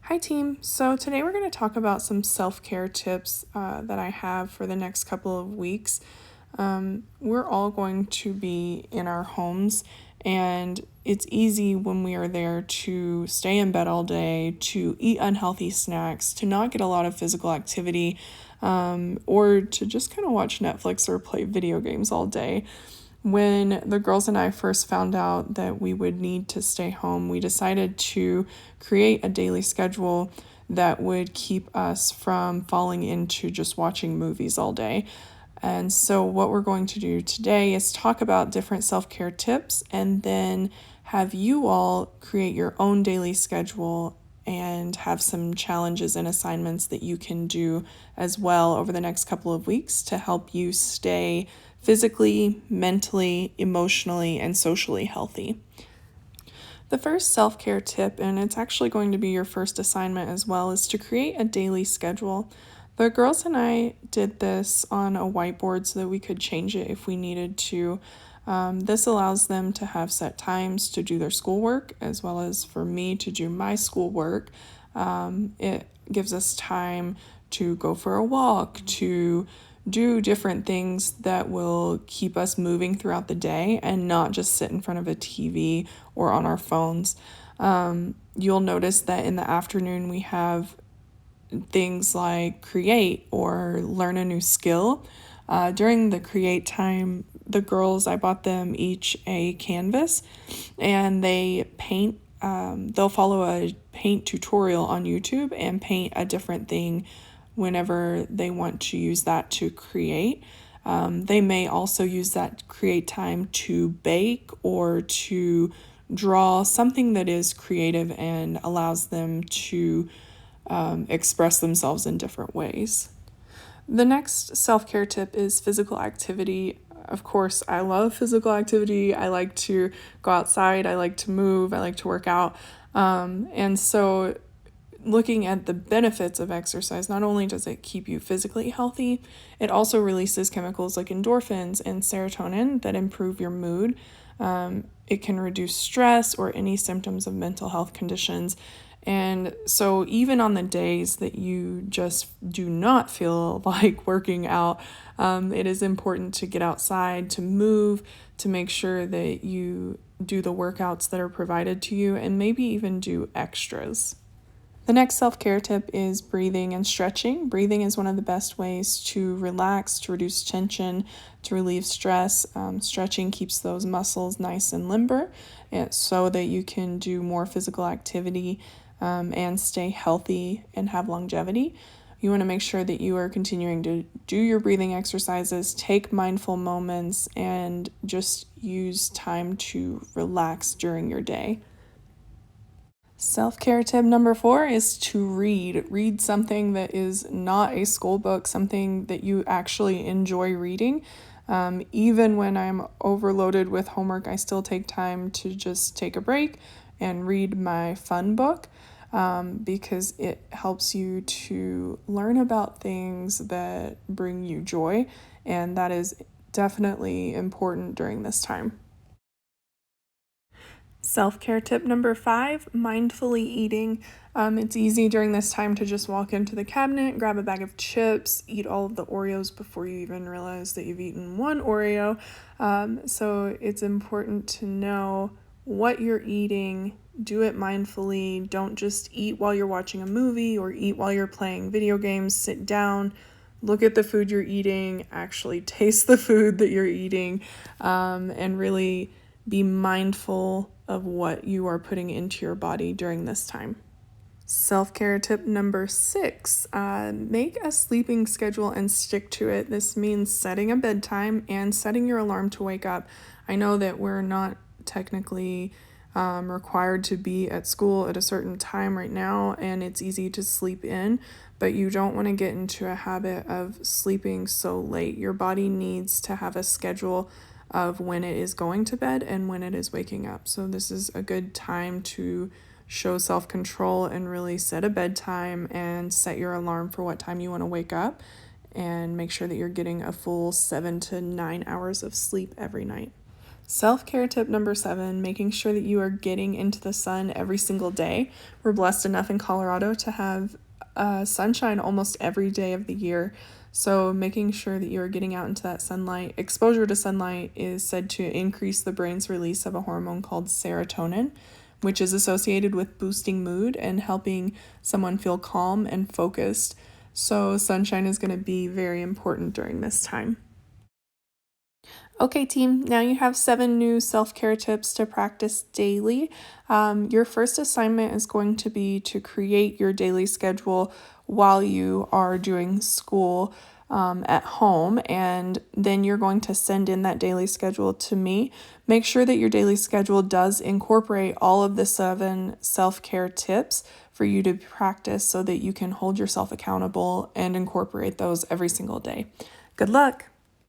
Hi, team. So, today we're going to talk about some self care tips that I have for the next couple of weeks. We're all going to be in our homes, and it's easy when we are there to stay in bed all day, to eat unhealthy snacks, to not get a lot of physical activity, or to just kind of watch Netflix or play video games all day. When the girls and I first found out that we would need to stay home, we decided to create a daily schedule that would keep us from falling into just watching movies all day. And so, what we're going to do today is talk about different self care tips and then have you all create your own daily schedule and have some challenges and assignments that you can do as well over the next couple of weeks to help you stay physically, mentally, emotionally, and socially healthy. The first self care tip, and it's actually going to be your first assignment as well, is to create a daily schedule. The girls and I did this on a whiteboard so that we could change it if we needed to. This allows them to have set times to do their schoolwork as well as for me to do my schoolwork. It gives us time to go for a walk, to do different things that will keep us moving throughout the day and not just sit in front of a TV or on our phones. You'll notice that in the afternoon we have things like create or learn a new skill. During the create time, the girls, I bought them each a canvas and they paint. They'll follow a paint tutorial on YouTube and paint a different thing whenever they want to use that to create. They may also use that create time to bake or to draw something that is creative and allows them to express themselves in different ways. The next self care tip is physical activity. Of course, I love physical activity. I like to go outside, I like to move, I like to work out. And so, looking at the benefits of exercise, not only does it keep you physically healthy, it also releases chemicals like endorphins and serotonin that improve your mood. It can reduce stress or any symptoms of mental health conditions. And so, even on the days that you just do not feel like working out, it is important to get outside, to move, to make sure that you do the workouts that are provided to you, and maybe even do extras. The next self care tip is breathing and stretching. Breathing is one of the best ways to relax, to reduce tension, to relieve stress. Stretching keeps those muscles nice and limber so that you can do more physical activity and stay healthy and have longevity. You want to make sure that you are continuing to do your breathing exercises, take mindful moments, and just use time to relax during your day. Self care tip number 4 is to read. Read something that is not a school book, something that you actually enjoy reading. Even when I'm overloaded with homework, I still take time to just take a break and read my fun book because it helps you to learn about things that bring you joy, and that is definitely important during this time. Self care tip number 5, mindfully eating. It's easy during this time to just walk into the cabinet, grab a bag of chips, eat all of the Oreos before you even realize that you've eaten one Oreo. So it's important to know what you're eating, do it mindfully. Don't just eat while you're watching a movie or eat while you're playing video games. Sit down, look at the food you're eating, actually taste the food that you're eating, and really be mindful of what you are putting into your body during this time. Self care tip number 6, make a sleeping schedule and stick to it. This means setting a bedtime and setting your alarm to wake up. I know that we're not technically required to be at school at a certain time right now, and it's easy to sleep in, but you don't want to get into a habit of sleeping so late. Your body needs to have a schedule of when it is going to bed and when it is waking up. So this is a good time to show self-control and really set a bedtime and set your alarm for what time you want to wake up and make sure that you're getting a full 7 to 9 hours of sleep every night. Self-care tip number 7, making sure that you are getting into the sun every single day. We're blessed enough in Colorado to have sunshine almost every day of the year. So making sure that you're getting out into that sunlight. Exposure to sunlight is said to increase the brain's release of a hormone called serotonin, which is associated with boosting mood and helping someone feel calm and focused. So sunshine is going to be very important during this time. Okay, team, now you have 7 new self-care tips to practice daily. Your first assignment is going to be to create your daily schedule while you are doing school at home, and then you're going to send in that daily schedule to me. Make sure that your daily schedule does incorporate all of the 7 self-care tips for you to practice so that you can hold yourself accountable and incorporate those every single day. Good luck!